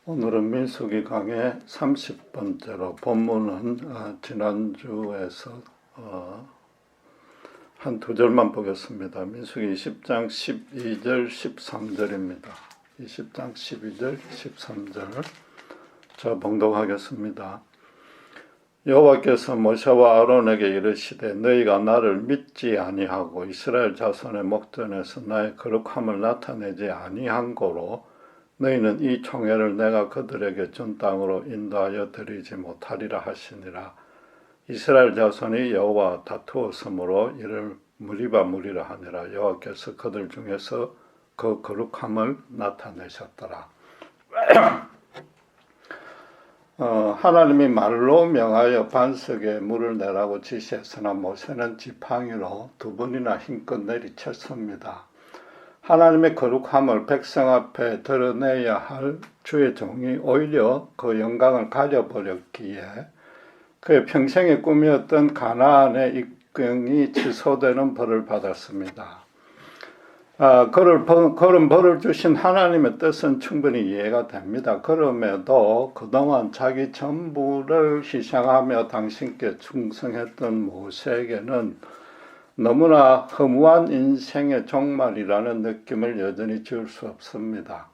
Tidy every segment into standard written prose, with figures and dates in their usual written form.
오늘은 민수기 강의 30번째로 본문은 지난주에서 한 두 절만 보겠습니다. 민수기 20장 12절 13절입니다. 20장 12절 13절 저 봉독하겠습니다. 여호와께서 모세와 아론에게 이르시되 너희가 나를 믿지 아니하고 이스라엘 자손의 목전에서 나의 거룩함을 나타내지 아니한 고로 너희는 이 총회를 내가 그들에게 준 땅으로 인도하여 드리지 못하리라 하시니라. 이스라엘 자손이 여호와와 다투었으므로 이를 무리라 하니라. 여호와께서 그들 중에서 그 거룩함을 나타내셨더라. 하나님이 말로 명하여 반석에 물을 내라고 지시했으나 모세는 지팡이로 두 번이나 힘껏 내리쳤습니다. 하나님의 거룩함을 백성 앞에 드러내야 할 주의 종이 오히려 그 영광을 가려버렸기에 그의 평생의 꿈이었던 가나안의 입경이 취소되는 벌을 받았습니다. 그런 벌을 주신 하나님의 뜻은 충분히 이해가 됩니다. 그럼에도 그동안 자기 전부를 희생하며 당신께 충성했던 모세에게는 너무나 허무한 인생의 종말이라는 느낌을 여전히 지울 수 없습니다.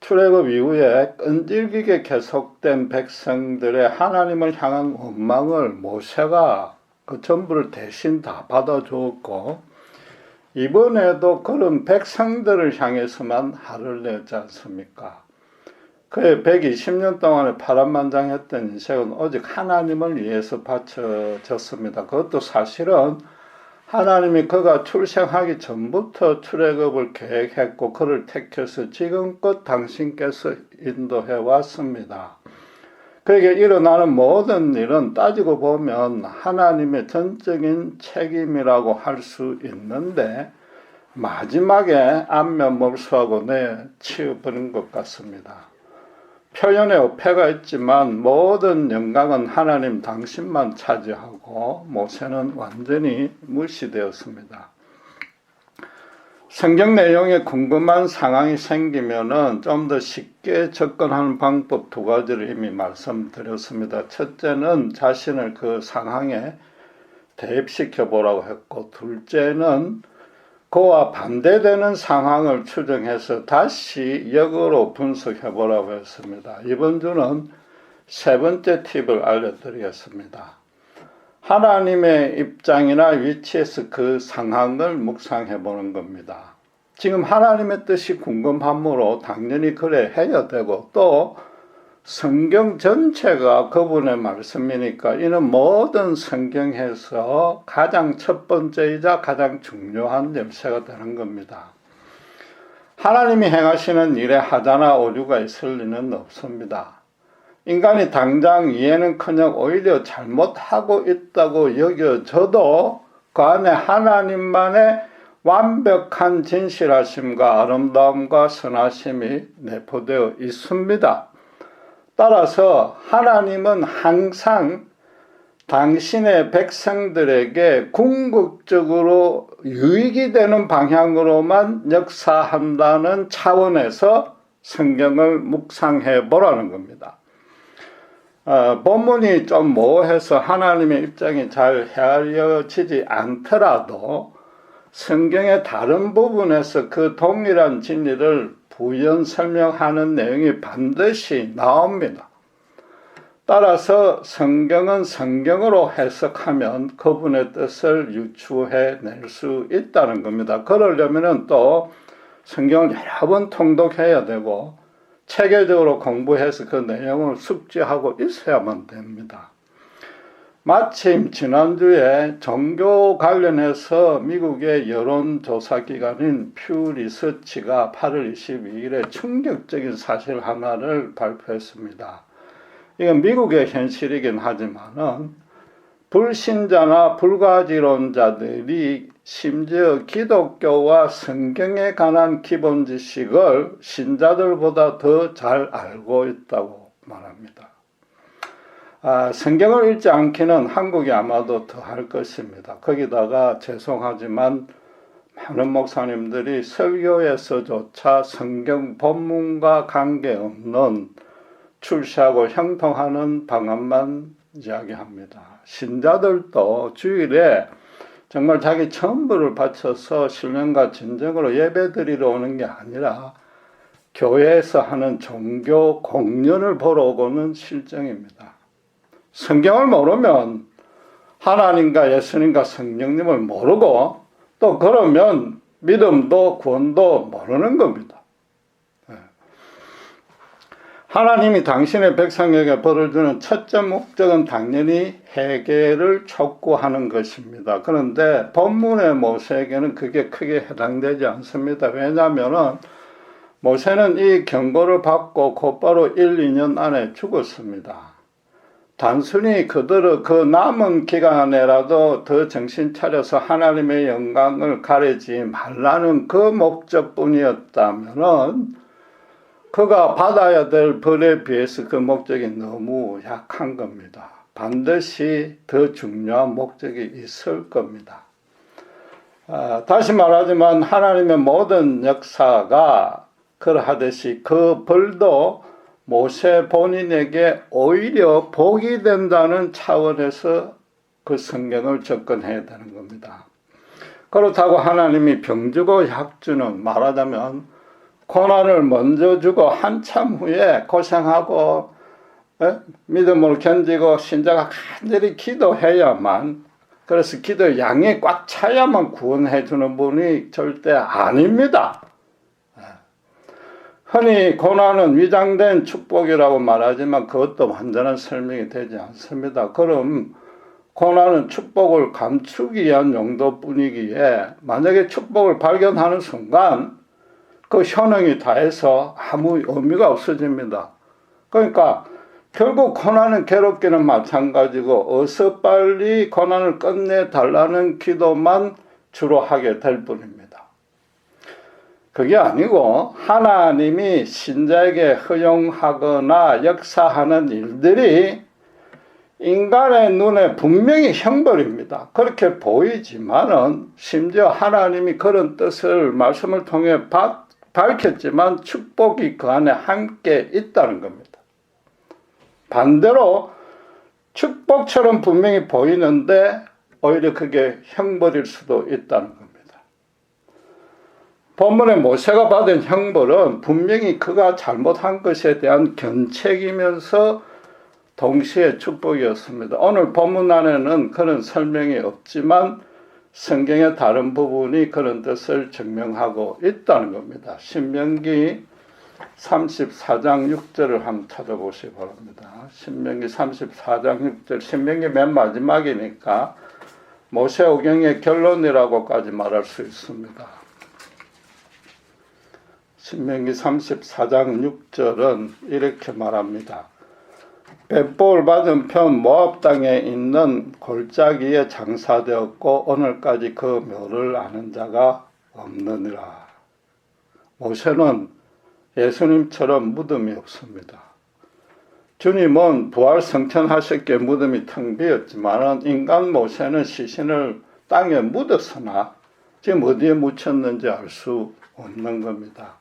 출애굽 이후에 끈질기게 계속된 백성들의 하나님을 향한 원망을 모세가 그 전부를 대신 다 받아주었고 이번에도 그런 백성들을 향해서만 화를 내지 않습니까? 그의 120년 동안의 파란만장했던 인생은 오직 하나님을 위해서 바쳐졌습니다. 그것도 사실은 하나님이 그가 출생하기 전부터 출애굽을 계획했고 그를 택해서 지금껏 당신께서 인도해 왔습니다. 그에게 일어나는 모든 일은 따지고 보면 하나님의 전적인 책임이라고 할 수 있는데 마지막에 안면몰수하고 내치워버린 것 같습니다. 표현에 어폐가 있지만 모든 영광은 하나님 당신만 차지하고 모세는 완전히 무시되었습니다. 성경 내용에 궁금한 상황이 생기면은 좀 더 쉽게 접근하는 방법 두 가지를 이미 말씀드렸습니다. 첫째는 자신을 그 상황에 대입시켜 보라고 했고, 둘째는 그와 반대되는 상황을 추정해서 다시 역으로 분석해 보라고 했습니다. 이번 주는 세 번째 팁을 알려드리겠습니다. 하나님의 입장이나 위치에서 그 상황을 묵상해 보는 겁니다. 지금 하나님의 뜻이 궁금하므로 당연히 그래 해야 되고 또 성경 전체가 그분의 말씀이니까 이는 모든 성경에서 가장 첫 번째이자 가장 중요한 열쇠가 되는 겁니다. 하나님이 행하시는 일에 하자나 오류가 있을 리는 없습니다. 인간이 당장 이해는커녕 오히려 잘못하고 있다고 여겨져도 그 안에 하나님만의 완벽한 진실하심과 아름다움과 선하심이 내포되어 있습니다. 따라서 하나님은 항상 당신의 백성들에게 궁극적으로 유익이 되는 방향으로만 역사한다는 차원에서 성경을 묵상해 보라는 겁니다. 본문이 좀 모호해서 하나님의 입장이 잘 헤아려지지 않더라도 성경의 다른 부분에서 그 동일한 진리를 부연 설명하는 내용이 반드시 나옵니다. 따라서 성경은 성경으로 해석하면 그분의 뜻을 유추해 낼 수 있다는 겁니다. 그러려면 또 성경을 여러 번 통독해야 되고 체계적으로 공부해서 그 내용을 숙지하고 있어야만 됩니다. 마침 지난주에 종교 관련해서 미국의 여론조사기관인 퓨 리서치가 8월 22일에 충격적인 사실 하나를 발표했습니다. 이건 미국의 현실이긴 하지만은 불신자나 불가지론자들이 심지어 기독교와 성경에 관한 기본 지식을 신자들보다 더 잘 알고 있다고 말합니다. 성경을 읽지 않기는 한국이 아마도 더 할 것입니다. 거기다가 죄송하지만 많은 목사님들이 설교에서조차 성경 본문과 관계없는 출시하고 형통하는 방안만 이야기합니다. 신자들도 주일에 정말 자기 전부를 바쳐서 신령과 진정으로 예배드리러 오는 게 아니라 교회에서 하는 종교 공연을 보러 오고는 실정입니다. 성경을 모르면 하나님과 예수님과 성령님을 모르고 또 그러면 믿음도 구원도 모르는 겁니다. 하나님이 당신의 백성에게 벌을 주는 첫째 목적은 당연히 회개를 촉구하는 것입니다. 그런데 본문의 모세에게는 그게 크게 해당되지 않습니다. 왜냐하면 모세는 이 경고를 받고 곧바로 1, 2년 안에 죽었습니다. 단순히 그들의 그 남은 기간에라도 더 정신 차려서 하나님의 영광을 가리지 말라는 그 목적뿐이었다면은 그가 받아야 될 벌에 비해서 그 목적이 너무 약한 겁니다. 반드시 더 중요한 목적이 있을 겁니다. 다시 말하지만 하나님의 모든 역사가 그러하듯이 그 벌도 모세 본인에게 오히려 복이 된다는 차원에서 그 성경을 접근해야 되는 겁니다. 그렇다고 하나님이 병주고 약주는 말하자면 고난을 먼저 주고 한참 후에 고생하고 믿음을 견디고 신자가 간절히 기도해야만, 그래서 기도의 양이 꽉 차야만 구원해 주는 분이 절대 아닙니다. 흔히 고난은 위장된 축복이라고 말하지만 그것도 완전한 설명이 되지 않습니다. 그럼 고난은 축복을 감추기 위한 용도뿐이기에 만약에 축복을 발견하는 순간 그 효능이 다해서 아무 의미가 없어집니다. 그러니까 결국 고난은 괴롭기는 마찬가지고 어서 빨리 고난을 끝내달라는 기도만 주로 하게 될 뿐입니다. 그게 아니고 하나님이 신자에게 허용하거나 역사하는 일들이 인간의 눈에 분명히 형벌입니다. 그렇게 보이지만은 심지어 하나님이 그런 뜻을 말씀을 통해 밝혔지만 축복이 그 안에 함께 있다는 겁니다. 반대로 축복처럼 분명히 보이는데 오히려 그게 형벌일 수도 있다는 겁니다. 본문에 모세가 받은 형벌은 분명히 그가 잘못한 것에 대한 견책이면서 동시에 축복이었습니다. 오늘 본문 안에는 그런 설명이 없지만 성경의 다른 부분이 그런 뜻을 증명하고 있다는 겁니다. 신명기 34장 6절을 한번 찾아보시기 바랍니다. 신명기 34장 6절, 신명기 맨 마지막이니까 모세오경의 결론이라고까지 말할 수 있습니다. 신명기 34장 6절은 이렇게 말합니다. 벳볼 맞은편 모압 땅에 있는 골짜기에 장사되었고 오늘까지 그 묘를 아는 자가 없느니라. 모세는 예수님처럼 무덤이 없습니다. 주님은 부활 성천하셨기에 무덤이 텅 비었지만 인간 모세는 시신을 땅에 묻었으나 지금 어디에 묻혔는지 알 수 없는 겁니다.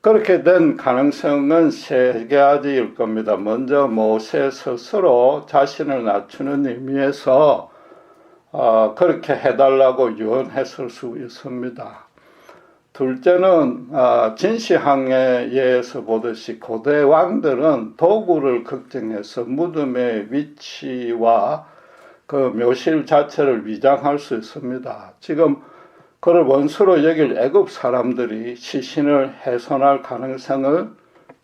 그렇게 된 가능성은 세 가지일 겁니다. 먼저 모세 스스로 자신을 낮추는 의미에서 그렇게 해달라고 유언했을 수 있습니다. 둘째는 진시황에 의해서 보듯이 고대 왕들은 도구를 걱정해서 무덤의 위치와 그 묘실 자체를 위장할 수 있습니다. 지금 그를 원수로 여길 애굽 사람들이 시신을 훼손할 가능성을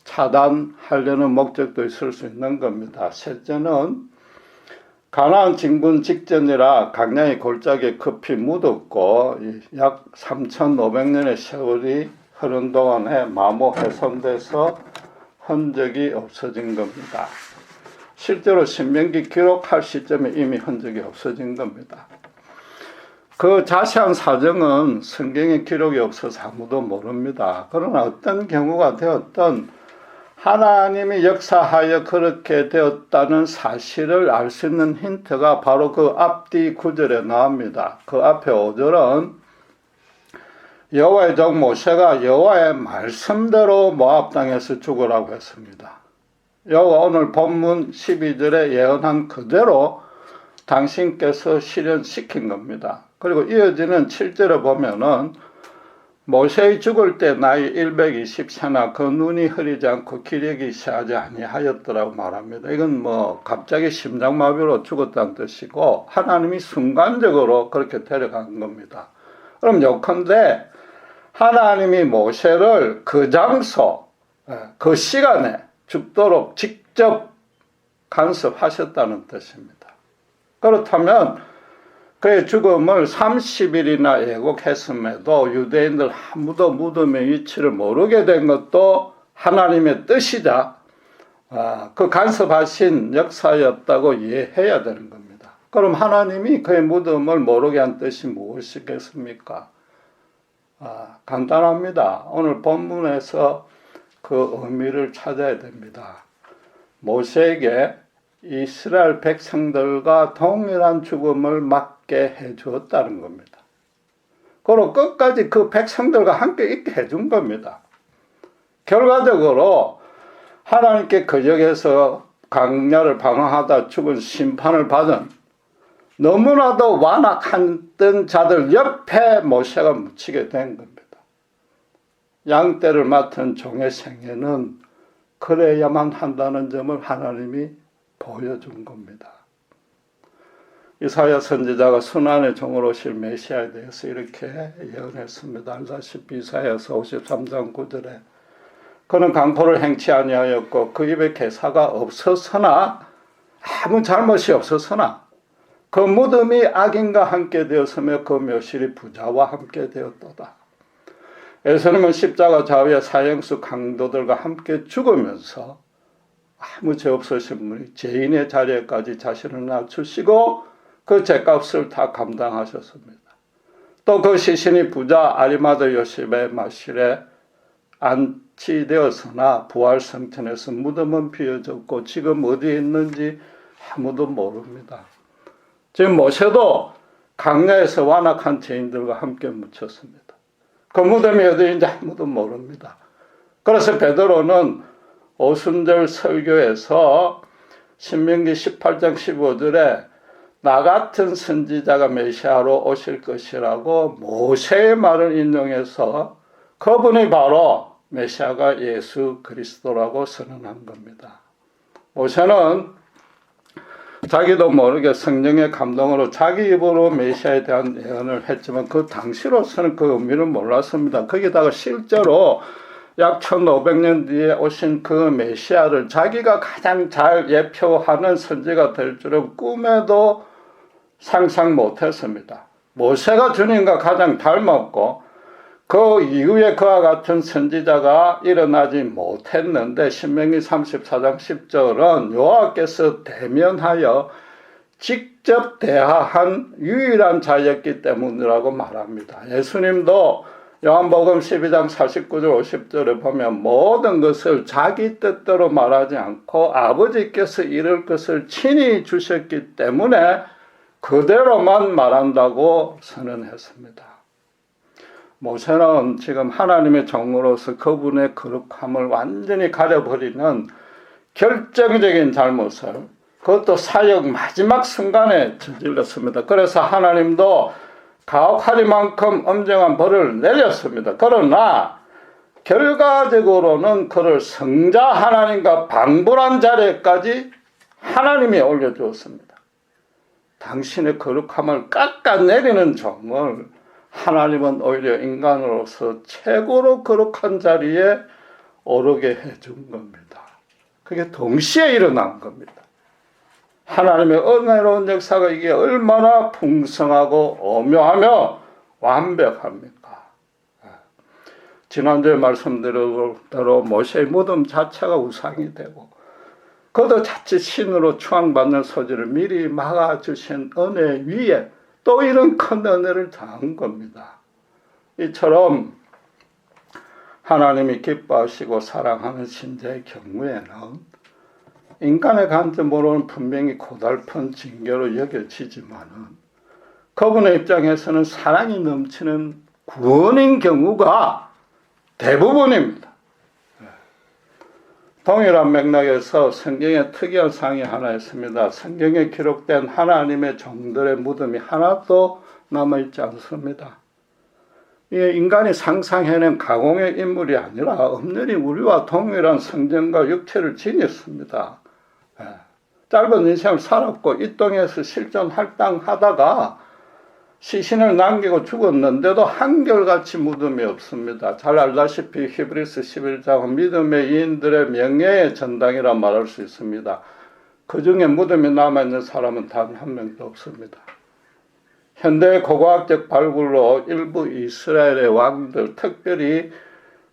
차단하려는 목적도 있을 수 있는 겁니다. 셋째는 가나안 진군 직전이라 강양이 골짜기에 급히 묻었고 약 3,500년의 세월이 흐른 동안에 마모 훼손돼서 흔적이 없어진 겁니다. 실제로 신명기 기록할 시점에 이미 흔적이 없어진 겁니다. 그 자세한 사정은 성경에 기록이 없어서 아무도 모릅니다. 그러나 어떤 경우가 되었든 하나님이 역사하여 그렇게 되었다는 사실을 알 수 있는 힌트가 바로 그 앞뒤 구절에 나옵니다. 그 앞에 5절은 여호와의 종 모세가 여호와의 말씀대로 모압 땅에서 죽으라고 했습니다. 여호와 오늘 본문 12절에 예언한 그대로 당신께서 실현시킨 겁니다. 그리고 이어지는 7절에 보면은 모세의 죽을 때 나이 120세나 그 눈이 흐리지 않고 기력이 시하지 아니하였더라고 말합니다. 이건 갑자기 심장마비로 죽었다는 뜻이고 하나님이 순간적으로 그렇게 데려간 겁니다. 그럼 요컨대 하나님이 모세를 그 장소, 그 시간에 죽도록 직접 간섭하셨다는 뜻입니다. 그렇다면 그의 죽음을 30일이나 예고했음에도 유대인들 아무도 무덤의 위치를 모르게 된 것도 하나님의 뜻이자 그 간섭하신 역사였다고 이해해야 되는 겁니다. 그럼 하나님이 그의 무덤을 모르게 한 뜻이 무엇이겠습니까? 간단합니다. 오늘 본문에서 그 의미를 찾아야 됩니다. 모세에게 이스라엘 백성들과 동일한 죽음을 맞게 해주었다는 겁니다. 그리고 끝까지 그 백성들과 함께 있게 해준 겁니다. 결과적으로 하나님께 거역해서 광야를 방황하다 죽은 심판을 받은 너무나도 완악했던 자들 옆에 모세가 묻히게 된 겁니다. 양떼를 맡은 종의 생애는 그래야만 한다는 점을 하나님이 보여준 겁니다. 이사야 선지자가 순환의 종으로 오실 메시아에 대해서 이렇게 예언했습니다. 알다시피 이사야서 53장 9절에 그는 강포를 행치 아니하였고 그 입에 괴사가 없었으나 아무 잘못이 없었으나 그 무덤이 악인과 함께 되었으며 그 묘실이 부자와 함께 되었도다. 예수님은 십자가 좌우에 사형수 강도들과 함께 죽으면서 아무 죄 없으신 분이 죄인의 자리에까지 자신을 낮추시고 그 죄값을 다 감당하셨습니다. 또 그 시신이 부자 아리마다 요셉의 마실에 안치되었으나 부활성천에서 무덤은 비어졌고 지금 어디에 있는지 아무도 모릅니다. 지금 모세도 광야에서 완악한 죄인들과 함께 묻혔습니다. 그 무덤이 어디인지 아무도 모릅니다. 그래서 베드로는 오순절 설교에서 신명기 18장 15절에 나 같은 선지자가 메시아로 오실 것이라고 모세의 말을 인용해서 그분이 바로 메시아가 예수 그리스도라고 선언한 겁니다. 모세는 자기도 모르게 성령의 감동으로 자기 입으로 메시아에 대한 예언을 했지만 그 당시로서는 그 의미를 몰랐습니다. 거기다가 실제로 약 1500년 뒤에 오신 그 메시아를 자기가 가장 잘 예표하는 선지가 될 줄은 꿈에도 상상 못했습니다. 모세가 주님과 가장 닮았고 그 이후에 그와 같은 선지자가 일어나지 못했는데 신명기 34장 10절은 여호와께서 대면하여 직접 대하한 유일한 자였기 때문이라고 말합니다. 예수님도 요한복음 12장 49절 50절에 보면 모든 것을 자기 뜻대로 말하지 않고 아버지께서 이룰 것을 친히 주셨기 때문에 그대로만 말한다고 선언했습니다. 모세는 지금 하나님의 종으로서 그분의 거룩함을 완전히 가려버리는 결정적인 잘못을 그것도 사역 마지막 순간에 저질렀습니다. 그래서 하나님도 가혹하리만큼 엄정한 벌을 내렸습니다. 그러나 결과적으로는 그를 성자 하나님과 방불한 자리까지 하나님이 올려주었습니다. 당신의 거룩함을 깎아내리는 종을 하나님은 오히려 인간으로서 최고로 거룩한 자리에 오르게 해준 겁니다. 그게 동시에 일어난 겁니다. 하나님의 은혜로운 역사가 이게 얼마나 풍성하고 오묘하며 완벽합니까? 지난주에 말씀드린 대로 모세의 무덤 자체가 우상이 되고 그도 자칫 신으로 추앙받는 소지를 미리 막아주신 은혜 위에 또 이런 큰 은혜를 당한 겁니다. 이처럼 하나님이 기뻐하시고 사랑하는 신자의 경우에는 인간의 관점으로는 분명히 고달픈 징계로 여겨지지만은 그분의 입장에서는 사랑이 넘치는 구원인 경우가 대부분입니다. 동일한 맥락에서 성경에 특이한 사항이 하나 있습니다. 성경에 기록된 하나님의 종들의 무덤이 하나도 남아있지 않습니다. 이게 인간이 상상해낸 가공의 인물이 아니라 엄연히 우리와 동일한 성정과 육체를 지녔습니다. 짧은 인생을 살았고 이 땅에서 실존할당하다가 시신을 남기고 죽었는데도 한결같이 무덤이 없습니다. 잘 알다시피 히브리서 11장은 믿음의 이인들의 명예의 전당이라 말할 수 있습니다. 그 중에 무덤이 남아있는 사람은 단 한 명도 없습니다. 현대 고고학적 발굴로 일부 이스라엘의 왕들, 특별히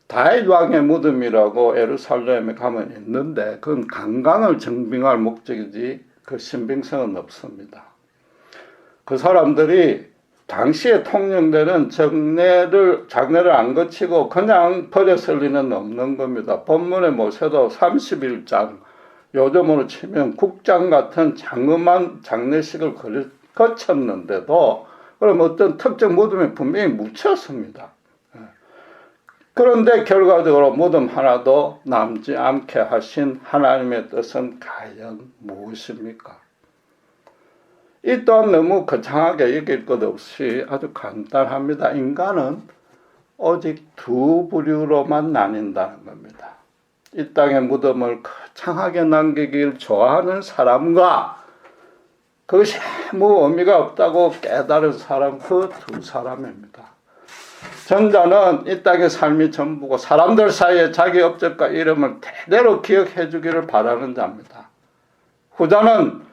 다윗 왕의 무덤이라고 예루살렘에 가면 있는데 그건 관광을 증빙할 목적이지 그 신빙성은 없습니다. 그 사람들이 당시에 통용되는 장례를 안 거치고 그냥 버렸을 리는 없는 겁니다. 본문의 모세도 31장, 요즘으로 치면 국장 같은 장엄한 장례식을 거쳤는데도 그럼 어떤 특정 무덤에 분명히 묻혔습니다. 그런데 결과적으로 무덤 하나도 남지 않게 하신 하나님의 뜻은 과연 무엇입니까? 이 또한 너무 거창하게 여길 것 없이 아주 간단합니다. 인간은 오직 두 부류로만 나뉜다는 겁니다. 이 땅의 무덤을 거창하게 남기길 좋아하는 사람과 그것이 아무 의미가 없다고 깨달은 사람, 그 두 사람입니다. 전자는 이 땅의 삶이 전부고 사람들 사이에 자기 업적과 이름을 대대로 기억해 주기를 바라는 자입니다. 후자는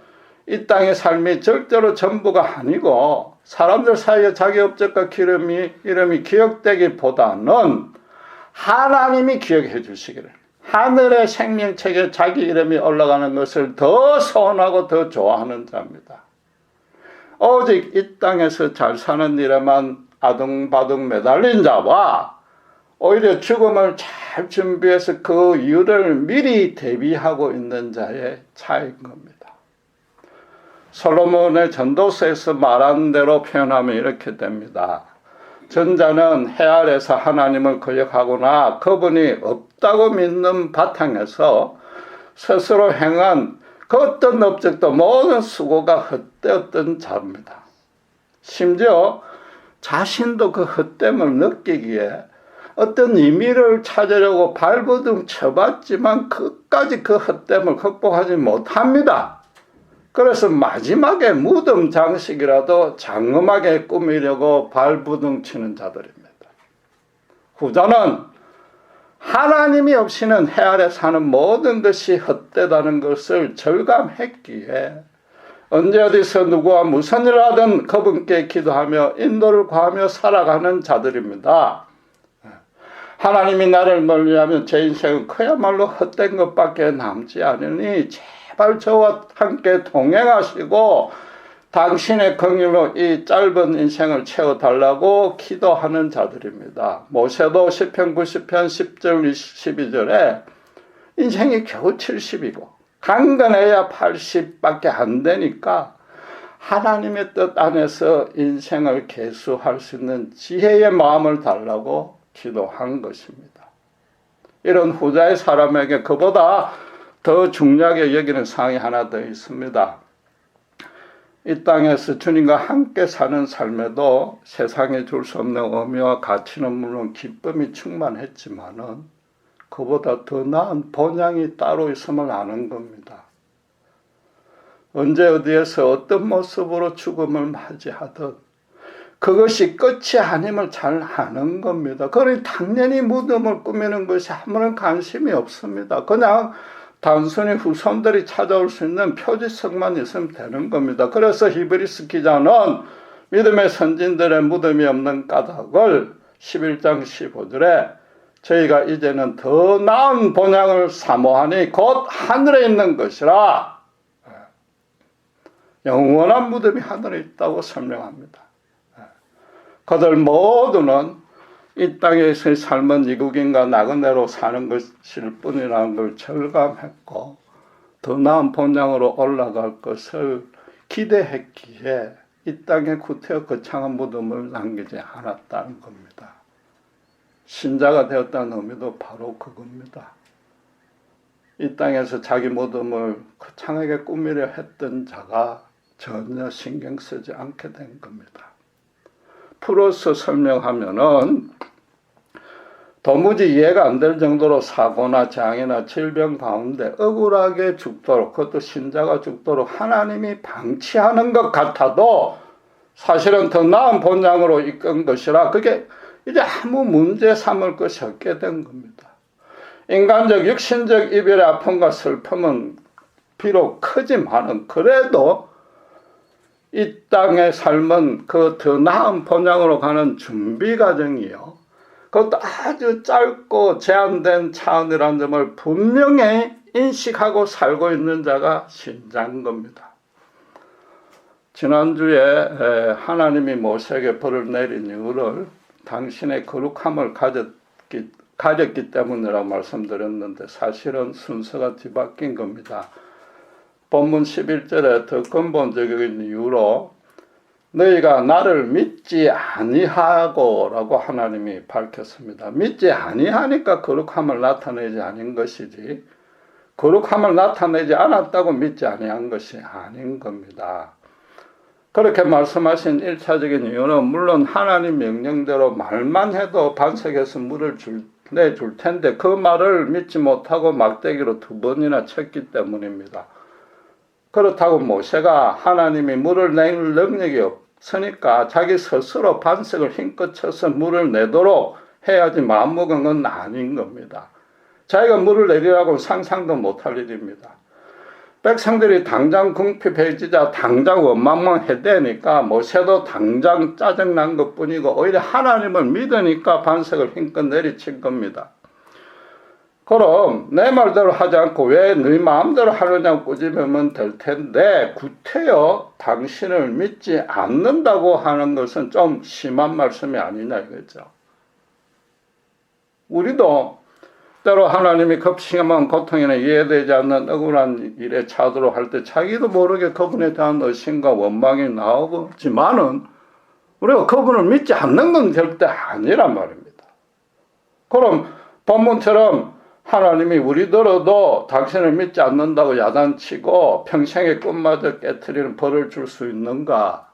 이 땅의 삶이 절대로 전부가 아니고 사람들 사이에 자기 업적과 이름이 기억되기보다는 하나님이 기억해 주시기를, 하늘의 생명책에 자기 이름이 올라가는 것을 더 소원하고 더 좋아하는 자입니다. 오직 이 땅에서 잘 사는 일에만 아둥바둥 매달린 자와 오히려 죽음을 잘 준비해서 그 이유를 미리 대비하고 있는 자의 차이인 겁니다. 솔로몬의 전도서에서 말한 대로 표현하면 이렇게 됩니다. 전자는 해 아래서 하나님을 거역하거나 그분이 없다고 믿는 바탕에서 스스로 행한 그 어떤 업적도 모든 수고가 헛되었던 자입니다. 심지어 자신도 그 헛됨을 느끼기에 어떤 의미를 찾으려고 발버둥 쳐봤지만 끝까지 그 헛됨을 극복하지 못합니다. 그래서 마지막에 무덤 장식이라도 장엄하게 꾸미려고 발부둥 치는 자들입니다. 후자는 하나님이 없이는 해 아래 사는 모든 것이 헛되다는 것을 절감했기에 언제 어디서 누구와 무슨 일을 하든 그분께 기도하며 인도를 구하며 살아가는 자들입니다. 하나님이 나를 멀리하면 제 인생은 그야말로 헛된 것밖에 남지 않으니 제발 저와 함께 동행하시고 당신의 긍휼로 이 짧은 인생을 채워달라고 기도하는 자들입니다. 모세도 시편 90편 10절 12절에 인생이 겨우 70이고 강건해야 80밖에 안 되니까 하나님의 뜻 안에서 인생을 계수할 수 있는 지혜의 마음을 달라고 기도한 것입니다. 이런 후자의 사람에게 그보다 더 중요하게 여기는 사항이 하나 더 있습니다. 이 땅에서 주님과 함께 사는 삶에도 세상에 줄 수 없는 의미와 가치는 물론 기쁨이 충만했지만은 그보다 더 나은 본향이 따로 있음을 아는 겁니다. 언제 어디에서 어떤 모습으로 죽음을 맞이하든 그것이 끝이 아님을 잘 아는 겁니다. 그러니 당연히 무덤을 꾸미는 것이 아무런 관심이 없습니다. 그냥 단순히 후손들이 찾아올 수 있는 표지성만 있으면 되는 겁니다. 그래서 히브리서 기자는 믿음의 선진들의 무덤이 없는 까닭을 11장 15절에 저희가 이제는 더 나은 본향을 사모하니 곧 하늘에 있는 것이라, 영원한 무덤이 하늘에 있다고 설명합니다. 그들 모두는 이 땅에서의 삶은 이국인과 나그네로 사는 것일 뿐이라는 걸 절감했고 더 나은 본향으로 올라갈 것을 기대했기에 이 땅에 구태여 거창한 무덤을 남기지 않았다는 겁니다. 신자가 되었다는 의미도 바로 그겁니다. 이 땅에서 자기 무덤을 거창하게 꾸미려 했던 자가 전혀 신경 쓰지 않게 된 겁니다. 풀어서 설명하면은 도무지 이해가 안 될 정도로 사고나 장애나 질병 가운데 억울하게 죽도록, 그것도 신자가 죽도록 하나님이 방치하는 것 같아도 사실은 더 나은 본향으로 이끈 것이라 그게 이제 아무 문제 삼을 것이 없게 된 겁니다. 인간적 육신적 이별의 아픔과 슬픔은 비록 크지만은 그래도 이 땅의 삶은 그 더 나은 본향으로 가는 준비 과정이요. 그것도 아주 짧고 제한된 차원이라는 점을 분명히 인식하고 살고 있는 자가 신자인 겁니다. 지난주에 하나님이 모세에게 벌을 내린 이유를 당신의 거룩함을 가졌기 때문이라고 말씀드렸는데 사실은 순서가 뒤바뀐 겁니다. 본문 11절에 더 근본적인 이유로 너희가 나를 믿지 아니하고 라고 하나님이 밝혔습니다. 믿지 아니하니까 거룩함을 나타내지 않은 것이지 거룩함을 나타내지 않았다고 믿지 아니한 것이 아닌 겁니다. 그렇게 말씀하신 1차적인 이유는 물론 하나님 명령대로 말만 해도 반석에서 물을 내줄 텐데 그 말을 믿지 못하고 막대기로 2번이나 쳤기 때문입니다. 그렇다고 모세가 하나님이 물을 낼 능력이 없으니까 자기 스스로 반석을 힘껏 쳐서 물을 내도록 해야지 마음먹은 건 아닌 겁니다. 자기가 물을 내리라고 상상도 못할 일입니다. 백성들이 당장 궁핍해지자 당장 원망해대니까 모세도 당장 짜증난 것뿐이고 오히려 하나님을 믿으니까 반석을 힘껏 내리친 겁니다. 그럼 내 말대로 하지 않고 왜 네 마음대로 하느냐고 꾸짖으면 될 텐데 구태여 당신을 믿지 않는다고 하는 것은 좀 심한 말씀이 아니냐 이거죠. 우리도 때로 하나님이 급심한 고통이나 이해되지 않는 억울한 일에 차도록 할 때 자기도 모르게 그분에 대한 의심과 원망이 나오지만은 우리가 그분을 믿지 않는 건 절대 아니란 말입니다. 그럼 본문처럼 하나님이 우리더러도 당신을 믿지 않는다고 야단치고 평생의 꿈마저 깨트리는 벌을 줄 수 있는가?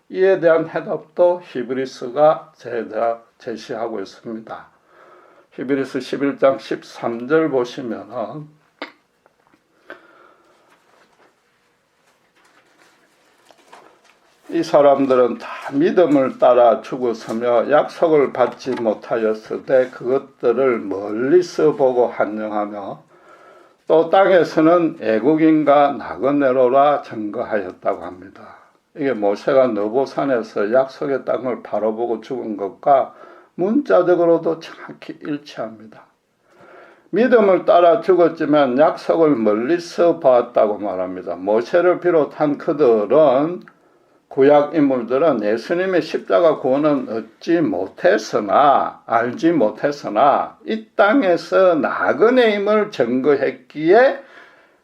이에 대한 해답도 히브리서가 제시하고 있습니다. 히브리서 11장 13절 보시면은 이 사람들은 다 믿음을 따라 죽었으며 약속을 받지 못하였으되 그것들을 멀리서 보고 환영하며 또 땅에서는 애국인과 나그네로라 증거하였다고 합니다. 이게 모세가 느보산에서 약속의 땅을 바로 보고 죽은 것과 문자적으로도 정확히 일치합니다. 믿음을 따라 죽었지만 약속을 멀리서 봤다고 말합니다. 모세를 비롯한 그들은 구약 인물들은 예수님의 십자가 구원은 알지 못했으나 이 땅에서 나그네임을 증거했기에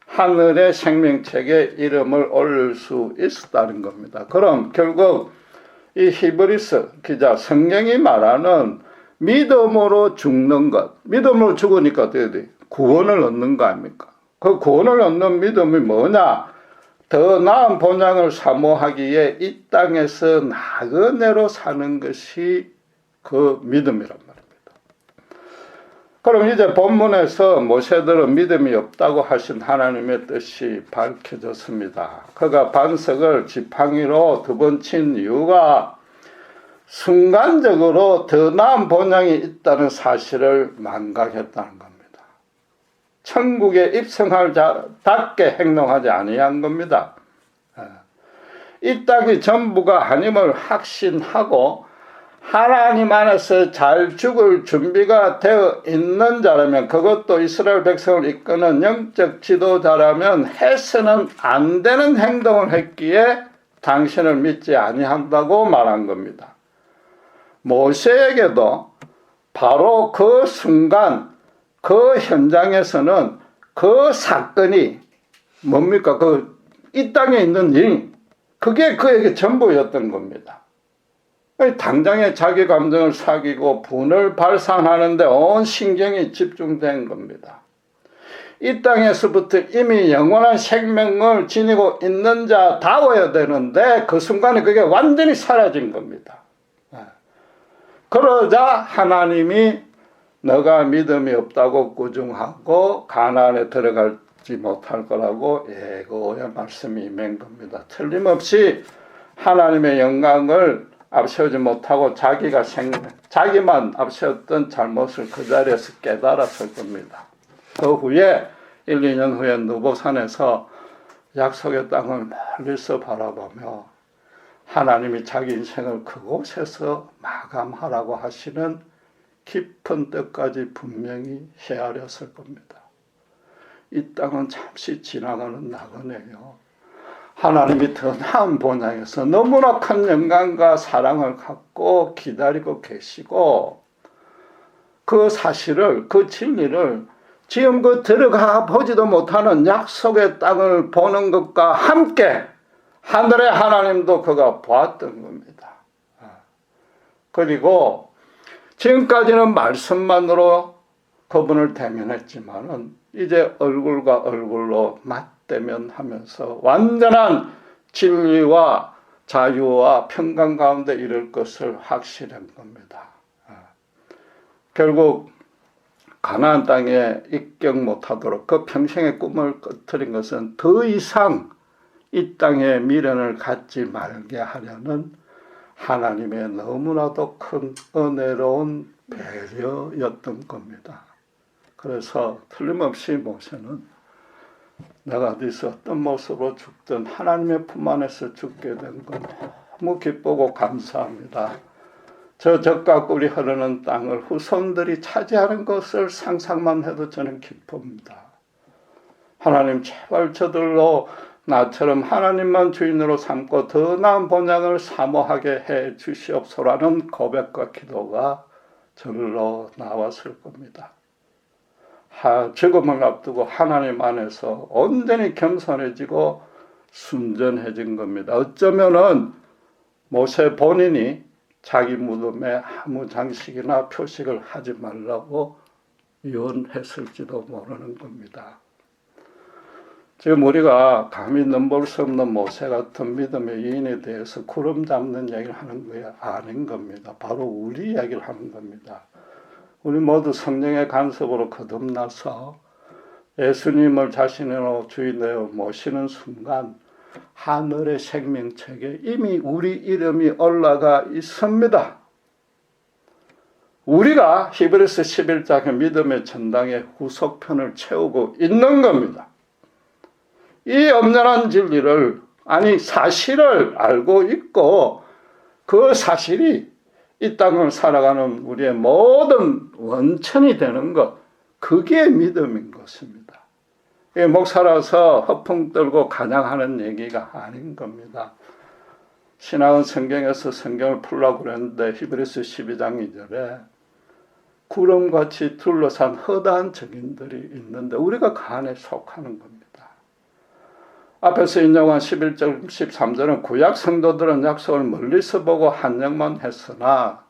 하늘의 생명책에 이름을 올릴 수 있었다는 겁니다. 그럼 결국 이 히브리서 기자 성경이 말하는 믿음으로 죽는 것, 믿음으로 죽으니까 어떻게 돼? 구원을 얻는 거 아닙니까? 그 구원을 얻는 믿음이 뭐냐? 더 나은 본향을 사모하기에 이 땅에서 나그네로 사는 것이 그 믿음이란 말입니다. 그럼 이제 본문에서 모세들은 믿음이 없다고 하신 하나님의 뜻이 밝혀졌습니다. 그가 반석을 지팡이로 2번 친 이유가 순간적으로 더 나은 본향이 있다는 사실을 망각했다는 겁니다. 천국에 입성할 자답게 행동하지 아니한 겁니다. 이 땅이 전부가 아님을 확신하고 하나님 안에서 잘 죽을 준비가 되어 있는 자라면 그것도 이스라엘 백성을 이끄는 영적 지도자라면 해서는 안 되는 행동을 했기에 당신을 믿지 아니한다고 말한 겁니다. 모세에게도 바로 그 순간 그 현장에서는 그 사건이 뭡니까? 이 땅에 있는 일, 그게 그에게 전부였던 겁니다. 당장에 자기 감정을 사귀고 분을 발산하는데 온 신경이 집중된 겁니다. 이 땅에서부터 이미 영원한 생명을 지니고 있는 자다워야 되는데 그 순간에 그게 완전히 사라진 겁니다. 그러자 하나님이 너가 믿음이 없다고 꾸중하고 가나안에 들어가지 못할 거라고 예고의 말씀이 임한 겁니다. 틀림없이 하나님의 영광을 앞세우지 못하고 자기만 앞세웠던 잘못을 그 자리에서 깨달았을 겁니다. 그 후에 1, 2년 후에 느보산에서 약속의 땅을 멀리서 바라보며 하나님이 자기 인생을 그곳에서 마감하라고 하시는 깊은 뜻까지 분명히 헤아렸을 겁니다. 이 땅은 잠시 지나가는 나그네요. 하나님이 더 나은 본향에서 너무나 큰 영광과 사랑을 갖고 기다리고 계시고 그 사실을, 그 진리를 지금 그 들어가 보지도 못하는 약속의 땅을 보는 것과 함께 하늘의 하나님도 그가 보았던 겁니다. 그리고 지금까지는 말씀만으로 그분을 대면했지만은 이제 얼굴과 얼굴로 맞대면하면서 완전한 진리와 자유와 평강 가운데 이를 것을 확신한 겁니다. 결국 가나안 땅에 입격 못하도록 그 평생의 꿈을 꺼트린 것은 더 이상 이 땅에 미련을 갖지 말게 하려는 하나님의 너무나도 큰 은혜로운 배려였던 겁니다. 그래서 틀림없이 모세는 내가 어디서 어떤 모습으로 죽든 하나님의 품 안에서 죽게 된 건 너무 기쁘고 감사합니다. 저 젖과 꿀이 흐르는 땅을 후손들이 차지하는 것을 상상만 해도 저는 기쁩니다. 하나님 제발 저들로 나처럼 하나님만 주인으로 삼고 더 나은 본향을 사모하게 해 주시옵소라는 고백과 기도가 절로 나왔을 겁니다. 죽음을 앞두고 하나님 안에서 온전히 겸손해지고 순전해진 겁니다. 어쩌면은 모세 본인이 자기 무덤에 아무 장식이나 표식을 하지 말라고 유언했을지도 모르는 겁니다. 지금 우리가 감히 넘볼 수 없는 모세 같은 믿음의 여인에 대해서 구름 잡는 얘기를 하는 게 아닌 겁니다. 바로 우리 이야기를 하는 겁니다. 우리 모두 성령의 간섭으로 거듭나서 예수님을 자신의 주인으로 모시는 순간 하늘의 생명책에 이미 우리 이름이 올라가 있습니다. 우리가 히브리서 11장의 믿음의 전당의 후속편을 채우고 있는 겁니다. 이 엄연한 진리를, 아니 사실을 알고 있고 그 사실이 이 땅을 살아가는 우리의 모든 원천이 되는 것, 그게 믿음인 것입니다. 목사라서 허풍 떨고 가장하는 얘기가 아닌 겁니다. 신학은 성경에서 성경을 풀라고 그랬는데 히브리서 12장 2절에 구름같이 둘러싼 허다한 적인들이 있는데 우리가 그 안에 속하는 겁니다. 앞에서 인용한 11절 13절은 구약 성도들은 약속을 멀리서 보고 한영만 했으나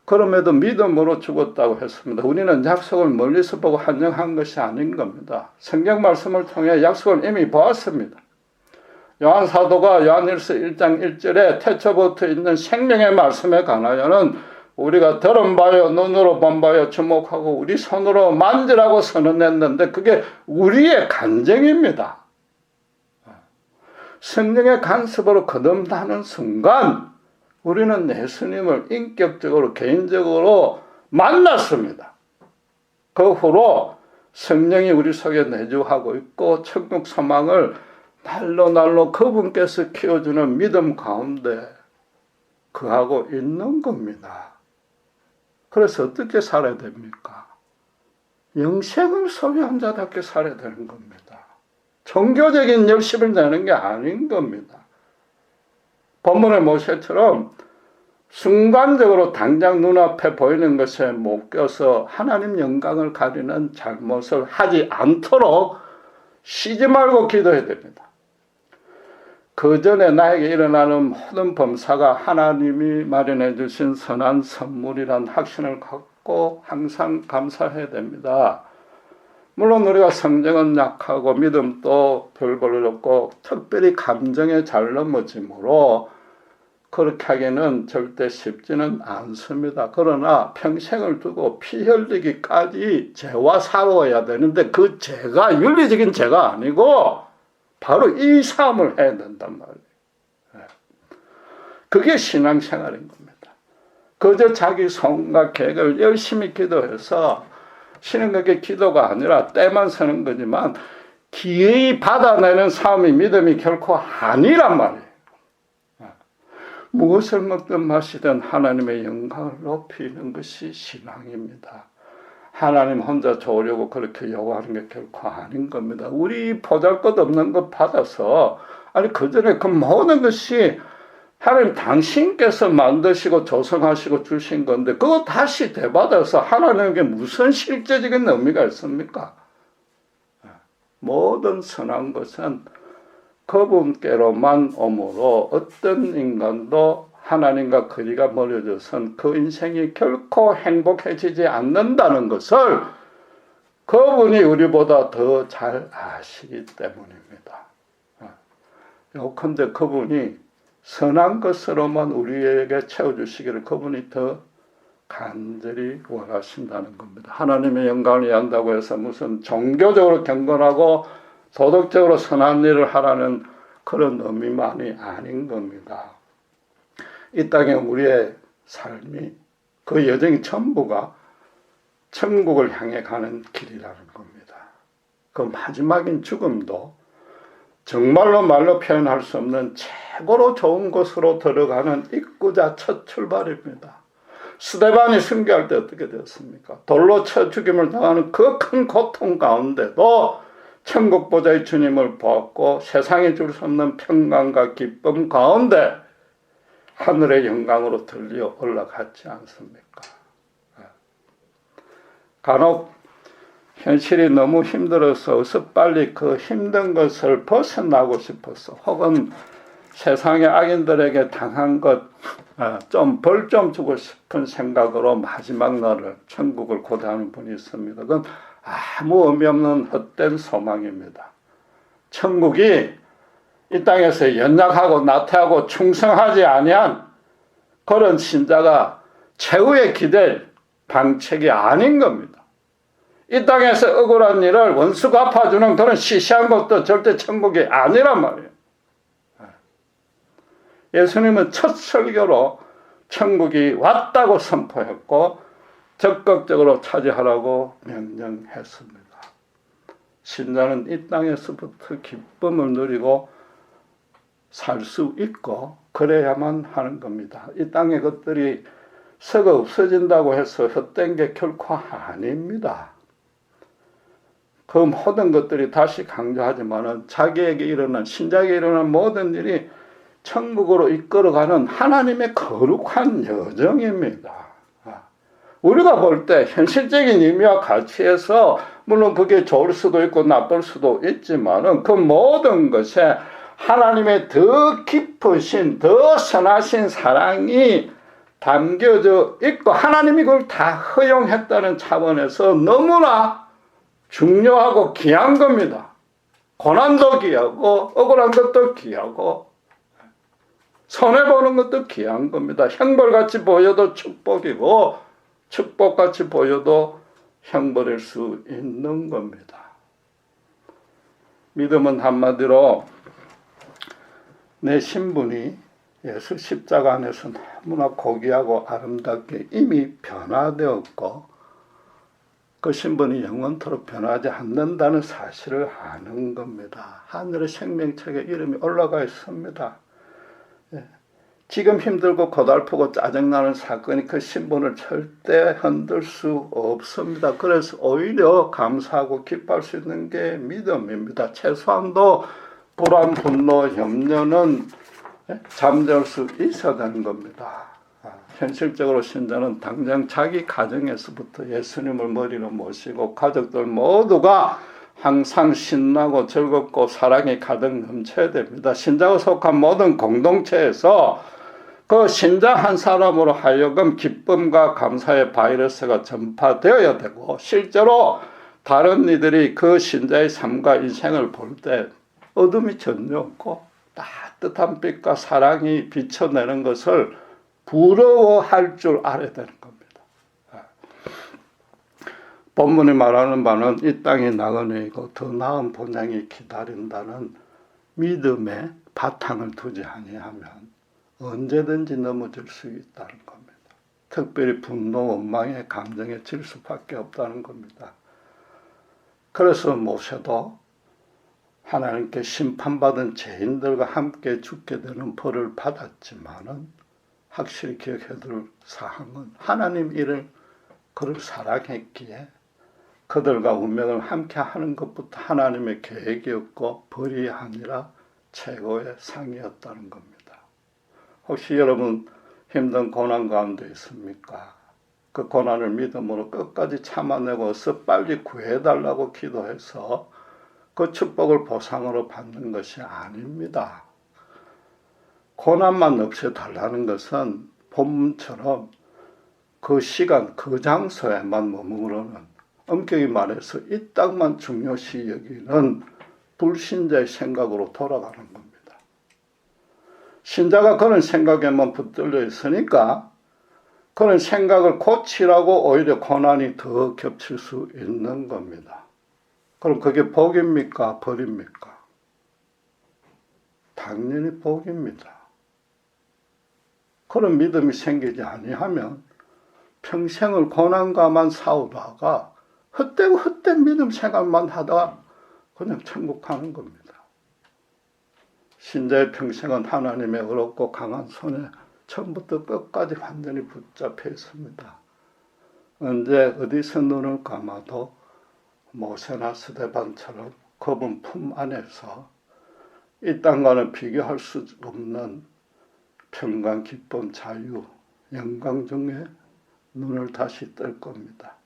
그럼에도 믿음으로 죽었다고 했습니다. 우리는 약속을 멀리서 보고 한영한 것이 아닌 겁니다. 성경 말씀을 통해 약속을 이미 보았습니다. 요한 사도가 요한일서 1장 1절에 태초부터 있는 생명의 말씀에 관하여는 우리가 들은 바요 눈으로 본 바요 주목하고 우리 손으로 만지라고 선언했는데 그게 우리의 간증입니다. 성령의 간섭으로 거듭나는 순간 우리는 예수님을 인격적으로 개인적으로 만났습니다. 그 후로 성령이 우리 속에 내주하고 있고 천국 소망을 날로 그분께서 키워주는 믿음 가운데 거하고 있는 겁니다. 그래서 어떻게 살아야 됩니까? 영생을 소유한 자답게 살아야 되는 겁니다. 종교적인 열심을 내는 게 아닌 겁니다. 본문의 모세처럼 순간적으로 당장 눈앞에 보이는 것에 못 껴서 하나님 영광을 가리는 잘못을 하지 않도록 쉬지 말고 기도해야 됩니다. 그 전에 나에게 일어나는 모든 범사가 하나님이 마련해 주신 선한 선물이란 확신을 갖고 항상 감사해야 됩니다. 물론 우리가 성정은 약하고 믿음도 별볼로 없고 특별히 감정에 잘 넘어지므로 그렇게 하기는 절대 쉽지는 않습니다. 그러나 평생을 두고 피 흘리기까지 죄와 싸워야 되는데 그 죄가 윤리적인 죄가 아니고 바로 이 삶을 해야 된단 말이에요. 그게 신앙생활인 겁니다. 그저 자기 손과 계획을 열심히 기도해서 쉬는 게 기도가 아니라 때만 서는 거지만 기의 받아내는 삶이 믿음이 결코 아니란 말이에요. 무엇을 먹든 마시든 하나님의 영광을 높이는 것이 신앙입니다. 하나님 혼자 좋으려고 그렇게 요구하는 게 결코 아닌 겁니다. 우리 보잘것없는 것 받아서 아니 그 전에 그 모든 것이 하나님 당신께서 만드시고 조성하시고 주신 건데 그거 다시 되받아서 하나님에게 무슨 실제적인 의미가 있습니까? 모든 선한 것은 그분께로만 오므로 어떤 인간도 하나님과 거리가 멀어져선 그 인생이 결코 행복해지지 않는다는 것을 그분이 우리보다 더 잘 아시기 때문입니다. 요컨대 그분이 선한 것으로만 우리에게 채워주시기를 그분이 더 간절히 원하신다는 겁니다. 하나님의 영광을 위해 한다고 해서 무슨 종교적으로 경건하고 도덕적으로 선한 일을 하라는 그런 의미만이 아닌 겁니다. 이 땅에 우리의 삶이 그 여정이 전부가 천국을 향해 가는 길이라는 겁니다. 그 마지막인 죽음도 정말로 말로 표현할 수 없는 최고로 좋은 곳으로 들어가는 입구자 첫 출발입니다. 스데반이 순교할 때 어떻게 되었습니까? 돌로 쳐 죽임을 당하는 그 큰 고통 가운데도 천국 보좌의 주님을 보았고 세상에 줄 수 없는 평강과 기쁨 가운데 하늘의 영광으로 들려 올라갔지 않습니까? 간혹 현실이 너무 힘들어서 어서 빨리 그 힘든 것을 벗어나고 싶어서 혹은 세상의 악인들에게 당한 것 좀 벌 좀 주고 싶은 생각으로 마지막 날을 천국을 고대하는 분이 있습니다. 그건 아무 의미 없는 헛된 소망입니다. 천국이 이 땅에서 연약하고 나태하고 충성하지 아니한 그런 신자가 최후의 기댈 방책이 아닌 겁니다. 이 땅에서 억울한 일을 원수가 갚아주는 그런 시시한 것도 절대 천국이 아니란 말이에요. 예수님은 첫 설교로 천국이 왔다고 선포했고 적극적으로 차지하라고 명령했습니다. 신자는 이 땅에서부터 기쁨을 누리고 살 수 있고 그래야만 하는 겁니다. 이 땅의 것들이 썩어 없어진다고 해서 헛된 게 결코 아닙니다. 그 모든 것들이 다시 강조하지만은 자기에게 일어난 신자에게 일어난 모든 일이 천국으로 이끌어가는 하나님의 거룩한 여정입니다. 우리가 볼 때 현실적인 의미와 가치에서 물론 그게 좋을 수도 있고 나쁠 수도 있지만은 그 모든 것에 하나님의 더 깊으신 더 선하신 사랑이 담겨져 있고 하나님이 그걸 다 허용했다는 차원에서 너무나 중요하고 귀한 겁니다. 고난도 귀하고 억울한 것도 귀하고 손해보는 것도 귀한 겁니다. 형벌같이 보여도 축복이고 축복같이 보여도 형벌일 수 있는 겁니다. 믿음은 한마디로 내 신분이 예수 십자가 안에서 너무나 고귀하고 아름답게 이미 변화되었고 그 신분이 영원토록 변하지 않는다는 사실을 아는 겁니다. 하늘의 생명책에 이름이 올라가 있습니다. 지금 힘들고 고달프고 짜증나는 사건이 그 신분을 절대 흔들 수 없습니다. 그래서 오히려 감사하고 기뻐할 수 있는 게 믿음입니다. 최소한도 불안, 분노, 염려는 잠재울 수 있어야 되는 겁니다. 현실적으로 신자는 당장 자기 가정에서부터 예수님을 머리로 모시고 가족들 모두가 항상 신나고 즐겁고 사랑이 가득 넘쳐야 됩니다. 신자가 속한 모든 공동체에서 그 신자 한 사람으로 하여금 기쁨과 감사의 바이러스가 전파되어야 되고, 실제로 다른 이들이 그 신자의 삶과 인생을 볼 때 어둠이 전혀 없고 따뜻한 빛과 사랑이 비춰내는 것을 부러워할 줄 알아야 되는 겁니다. 본문이 말하는 바는 이 땅이 나그네이고 더 나은 본향이 기다린다는 믿음의 바탕을 두지 아니하면 언제든지 넘어질 수 있다는 겁니다. 특별히 분노, 원망의 감정에 질 수밖에 없다는 겁니다. 그래서 모세도 하나님께 심판받은 죄인들과 함께 죽게 되는 벌을 받았지만은 확실히 기억해야 될 사항은 하나님 이를 그를 사랑했기에 그들과 운명을 함께 하는 것부터 하나님의 계획이었고 벌이 아니라 최고의 상이었다는 겁니다. 혹시 여러분 힘든 고난 가운데 있습니까? 그 고난을 믿음으로 끝까지 참아내고서 빨리 구해달라고 기도해서 그 축복을 보상으로 받는 것이 아닙니다. 고난만 없애달라는 것은 본문처럼 그 시간, 그 장소에만 머무르는, 엄격히 말해서 이 땅만 중요시 여기는 불신자의 생각으로 돌아가는 겁니다. 신자가 그런 생각에만 붙들려 있으니까 그런 생각을 고치라고 오히려 고난이 더 겹칠 수 있는 겁니다. 그럼 그게 복입니까? 벌입니까? 당연히 복입니다. 그런 믿음이 생기지 아니하면 평생을 고난과만 싸우다가 헛된 믿음 생활만 하다가 그냥 천국 가는 겁니다. 신자의 평생은 하나님의 어렵고 강한 손에 처음부터 끝까지 완전히 붙잡혀 있습니다. 언제 어디서 눈을 감아도 모세나 스데반처럼 그분 품 안에서 이 땅과는 비교할 수 없는 평강, 기쁨, 자유, 영광 중에 눈을 다시 뜰 겁니다.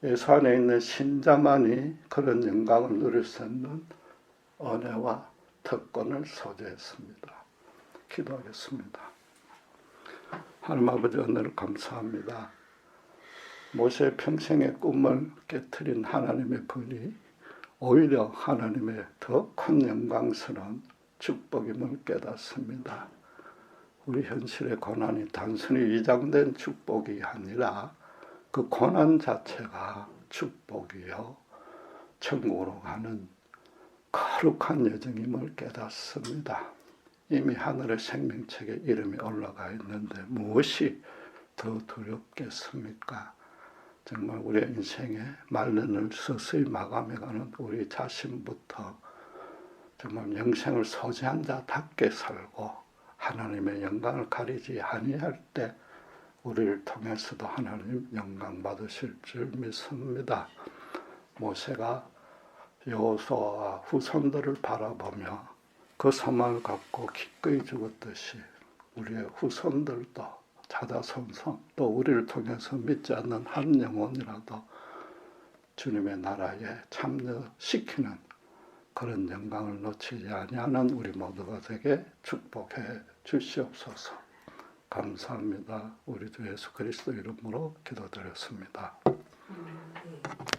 예수 안에 있는 신자만이 그런 영광을 누릴 수 있는 은혜와 특권을 소유했습니다. 기도하겠습니다. 하나님 아버지, 은혜를 감사합니다. 모세의 평생의 꿈을 깨트린 하나님의 벌이 오히려 하나님의 더 큰 영광스러운 축복임을 깨닫습니다. 우리 현실의 고난이 단순히 위장된 축복이 아니라 그 고난 자체가 축복이요 천국으로 가는 거룩한 여정임을 깨닫습니다. 이미 하늘의 생명책에 이름이 올라가 있는데 무엇이 더 두렵겠습니까? 정말 우리의 인생의 말년을 서서히 마감해가는 우리 자신부터 정말 영생을 소지한 자답게 살고 하나님의 영광을 가리지 아니할 때 우리를 통해서도 하나님 영광 받으실 줄 믿습니다. 모세가 여호수아와 후손들을 바라보며 그 소망을 갖고 기꺼이 죽었듯이 우리의 후손들도 자다손손 또 우리를 통해서 믿지 않는 한 영혼이라도 주님의 나라에 참여시키는 그런 영광을 놓치지 아니하는 우리 모두가 되게 축복해 주시옵소서. 감사합니다. 우리 주 예수 그리스도 이름으로 기도드렸습니다.